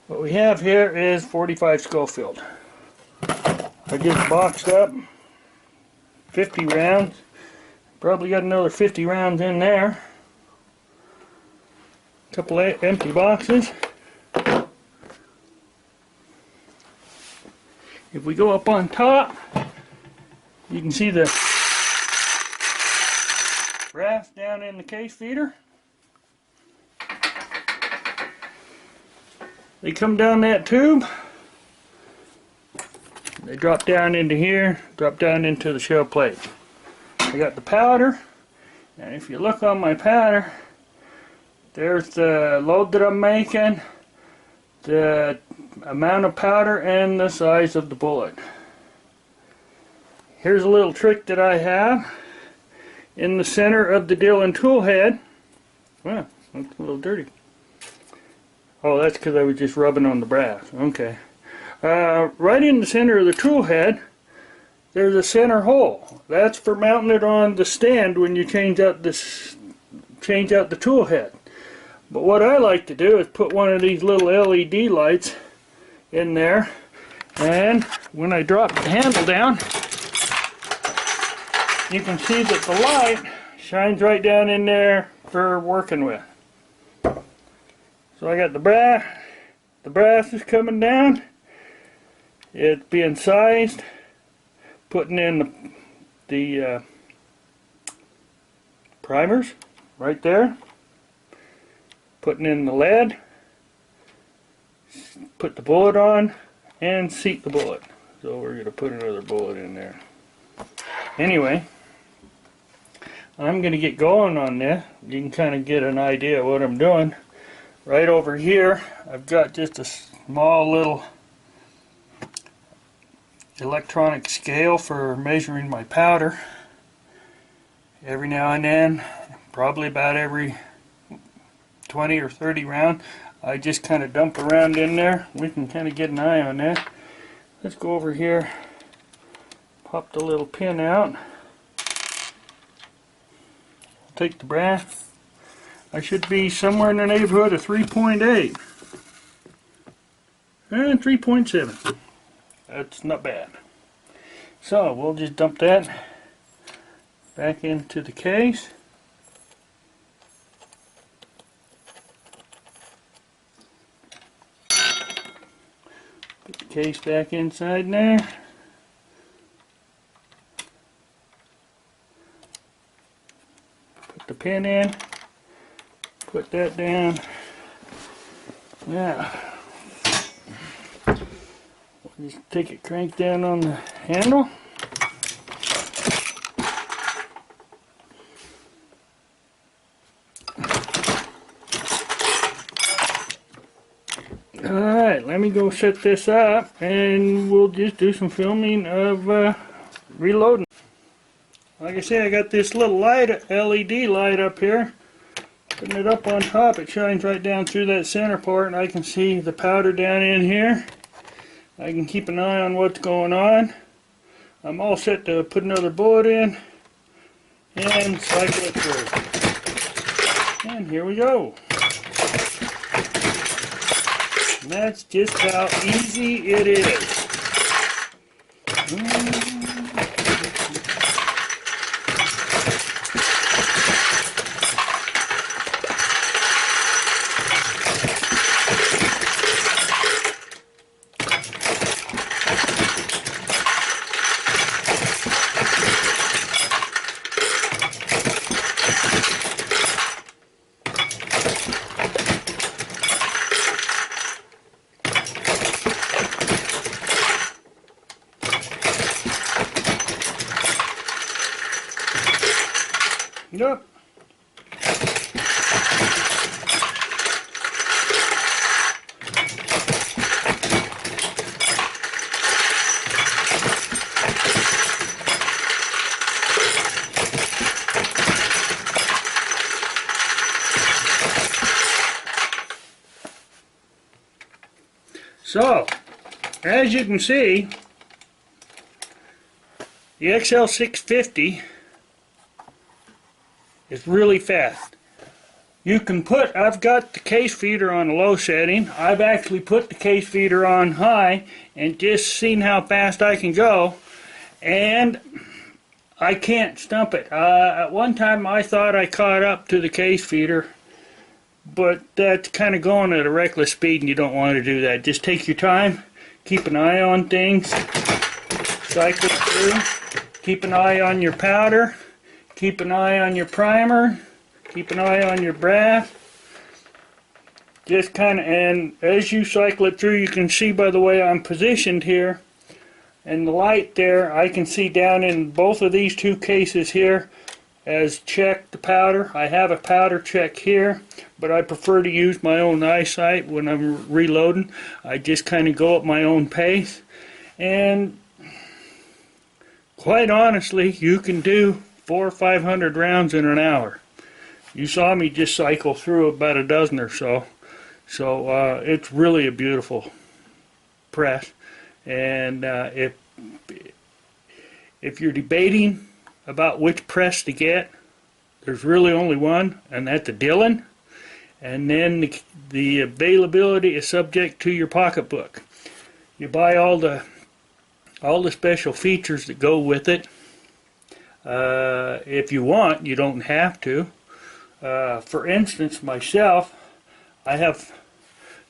What we have here is 45 Schofield. I just boxed up 50 rounds. Probably got another 50 rounds in there. A couple of empty boxes. If we go up on top, you can see the brass down in the case feeder. They come down that tube. They drop down into here, drop down into the shell plate. I got the powder, and if you look on my powder, there's the load that I'm making, the amount of powder, and the size of the bullet. Here's a little trick that I have. In the center of the Dillon tool head, wow, that's a little dirty. Oh, that's because I was just rubbing on the brass. Okay. Right in the center of the tool head, there's a center hole. That's for mounting it on the stand when you change out the tool head. But what I like to do is put one of these little LED lights in there, and when I drop the handle down, you can see that the light shines right down in there for working with. So I got the brass is coming down. It's being sized, putting in the primers right there, putting in the lead, put the bullet on, and seat the bullet. So we're going to put another bullet in there. Anyway, I'm going to get going on this. You can kind of get an idea of what I'm doing. Right over here, I've got just a small little electronic scale for measuring my powder. Every now and then, probably about every 20 or 30 round, I just kind of dump around in there. We can kind of get an eye on that. Let's go over here, pop the little pin out, take the brass. I should be somewhere in the neighborhood of 3.8 and 3.7. That's not bad. So we'll just dump that back into the case. Put the case back inside there. Put the pin in. Put that down. Now, we'll just take it, crank down on the handle. Alright, let me go set this up and we'll just do some filming of reloading. Like I say, I got this little light, LED light up here. Putting it up on top, it shines right down through that center part, and I can see the powder down in here. I can keep an eye on what's going on. I'm all set to put another bullet in and cycle it through. And here we go. And that's just how easy it is. Yep. So, as you can see, the XL650 is really fast. You can put, I've got the case feeder on a low setting. I've actually put the case feeder on high and just seen how fast I can go. And I can't stump it. At one time I thought I caught up to the case feeder, but that's kind of going at a reckless speed and you don't want to do that. Just take your time, keep an eye on things, cycle through, keep an eye on your powder, keep an eye on your primer, keep an eye on your brass. Just kind of, and as you cycle it through, you can see by the way I'm positioned here and the light there, I can see down in both of these two cases here as check the powder. I have a powder check here, but I prefer to use my own eyesight when I'm reloading. I just kind of go at my own pace, and quite honestly, you can do 400 or 500 rounds in an hour. You saw me just cycle through about a dozen or so. So it's really a beautiful press. And if you're debating about which press to get, there's really only one, and that's a Dillon. And then the availability is subject to your pocketbook. You buy all the special features that go with it. If you want, you don't have to. For instance, myself, I have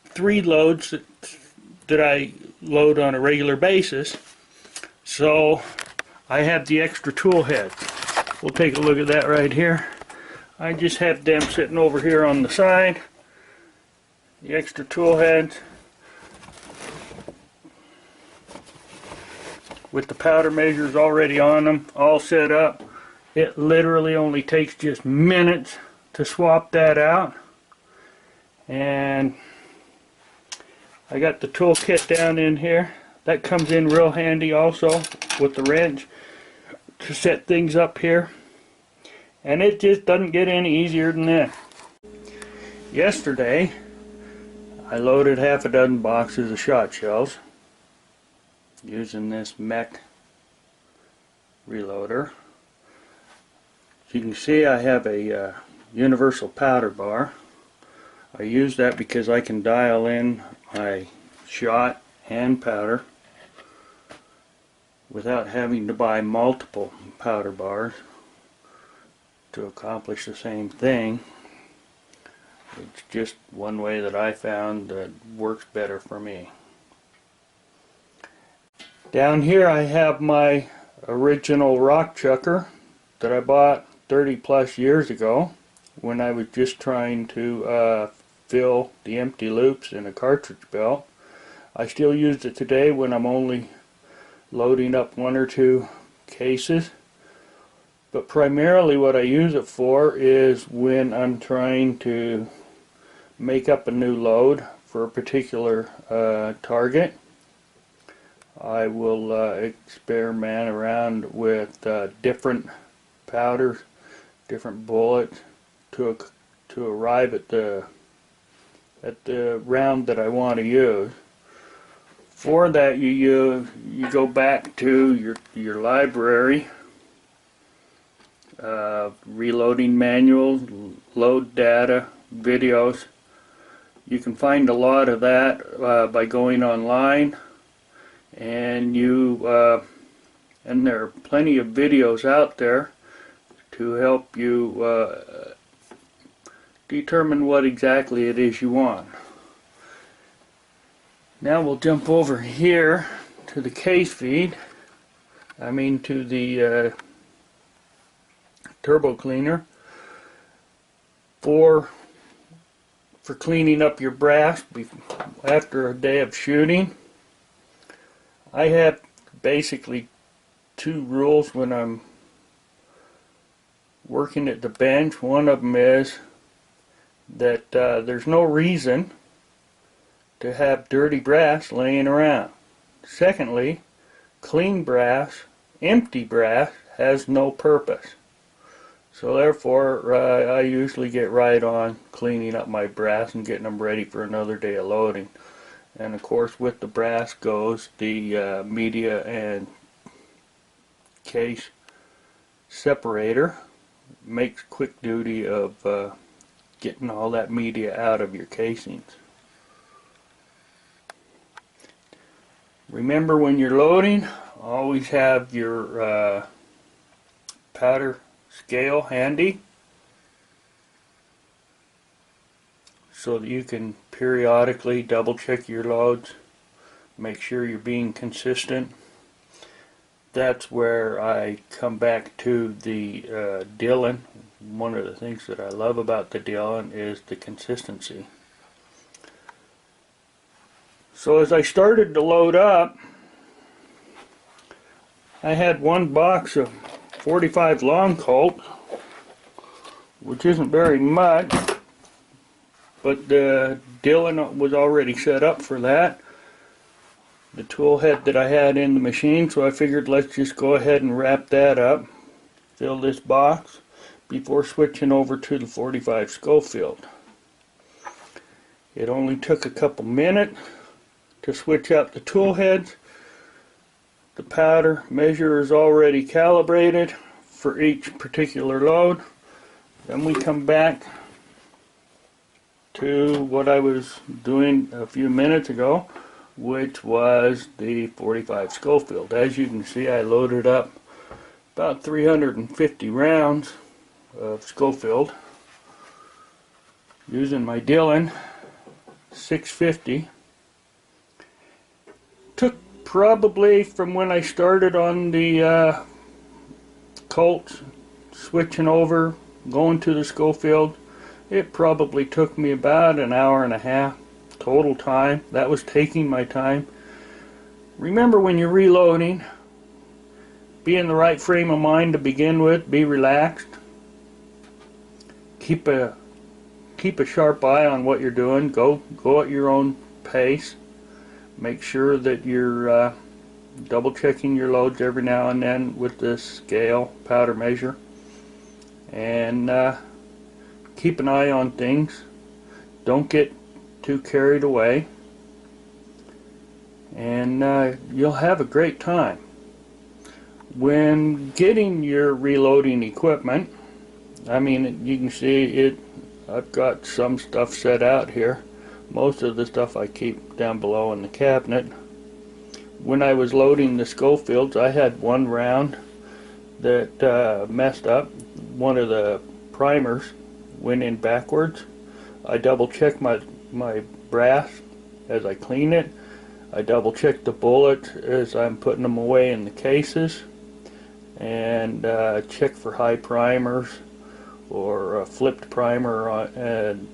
3 loads that I load on a regular basis, so I have the extra tool heads. We'll take a look at that right here. I just have them sitting over here on the side, the extra tool heads with the powder measures already on them, all set up. It literally only takes just minutes to swap that out. And I got the tool kit down in here. That comes in real handy also with the wrench to set things up here. And it just doesn't get any easier than that. Yesterday I loaded half a dozen boxes of shot shells using this Mech reloader. As you can see, I have a universal powder bar. I use that because I can dial in my shot and powder without having to buy multiple powder bars to accomplish the same thing. It's just one way that I found that works better for me. Down here I have my original rock chucker that I bought 30 plus years ago when I was just trying to fill the empty loops in a cartridge belt. I still use it today when I'm only loading up 1 or 2 cases, but primarily what I use it for is when I'm trying to make up a new load for a particular target. I will experiment around with different powders, different bullets to arrive at the round that I want to use. For that, you go back to your library, reloading manuals, load data, videos. You can find a lot of that by going online, and and there are plenty of videos out there to help you determine what exactly it is you want. Now we'll jump over here to the case feed, to the turbo cleaner for cleaning up your brass after a day of shooting. I have basically 2 rules when I'm working at the bench. One of them is that there's no reason to have dirty brass laying around. Secondly, clean brass, empty brass, has no purpose. So therefore, I usually get right on cleaning up my brass and getting them ready for another day of loading. And of course, with the brass goes the media and case separator. Makes quick duty of getting all that media out of your casings. Remember, when you're loading, always have your powder scale handy so that you can periodically double check your loads, make sure you're being consistent. That's where I come back to the Dillon. One of the things that I love about the Dillon is the consistency. So as I started to load up, I had one box of 45 long Colt, which isn't very much, but the Dillon was already set up for that. The tool head that I had in the machine, so I figured let's just go ahead and wrap that up, fill this box before switching over to the 45 Schofield. It only took a couple minutes to switch out the tool heads. The powder measure is already calibrated for each particular load. Then we come back to what I was doing a few minutes ago, which was the 45 Schofield. As you can see, I loaded up about 350 rounds of Schofield using my Dillon 650. Took probably from when I started on the Colt, switching over, going to the Schofield, it probably took me about an hour and a half total time. That was taking my time. Remember, when you're reloading, be in the right frame of mind to begin with. Be relaxed. Keep a sharp eye on what you're doing. Go at your own pace. Make sure that you're double checking your loads every now and then with this scale powder measure, and keep an eye on things. Don't get too carried away, and you'll have a great time. When getting your reloading equipment, I mean, you can see it. I've got some stuff set out here. Most of the stuff I keep down below in the cabinet. When I was loading the Schofields, I had one round that messed up. One of the primers went in backwards. I double checked my brass as I clean it. I double check the bullets as I'm putting them away in the cases, and check for high primers or a flipped primer on, and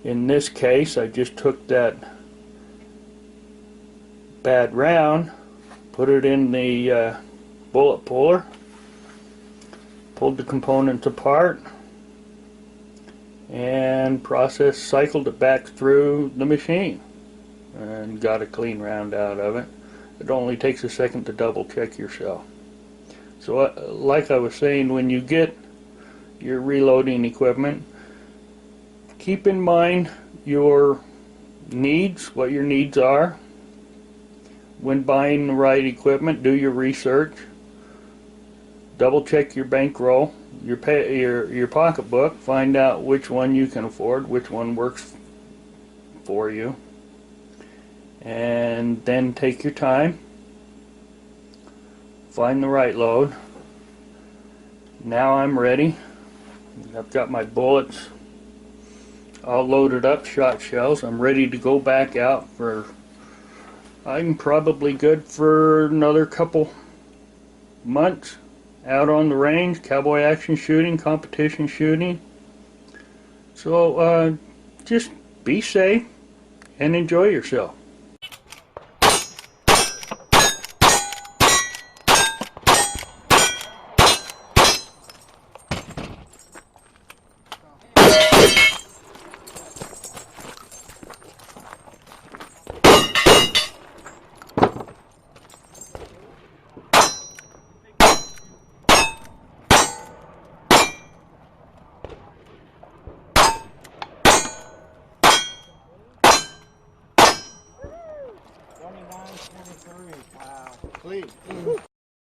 in this case I just took that bad round, put it in the bullet puller, pulled the components apart, and cycled it back through the machine and got a clean round out of it. It only takes a second to double check yourself. So like I was saying, when you get your reloading equipment, keep in mind your needs, what your needs are. When buying the right equipment, do your research. Double check your bankroll, your pocketbook. Find out which one you can afford, which one works for you, and then take your time. Find the right load. Now I'm ready. I've got my bullets all loaded up, shot shells. I'm ready to go back out for, I'm probably good for another couple months out on the range, cowboy action shooting, competition shooting. So just be safe and enjoy yourself. Wow. Clean.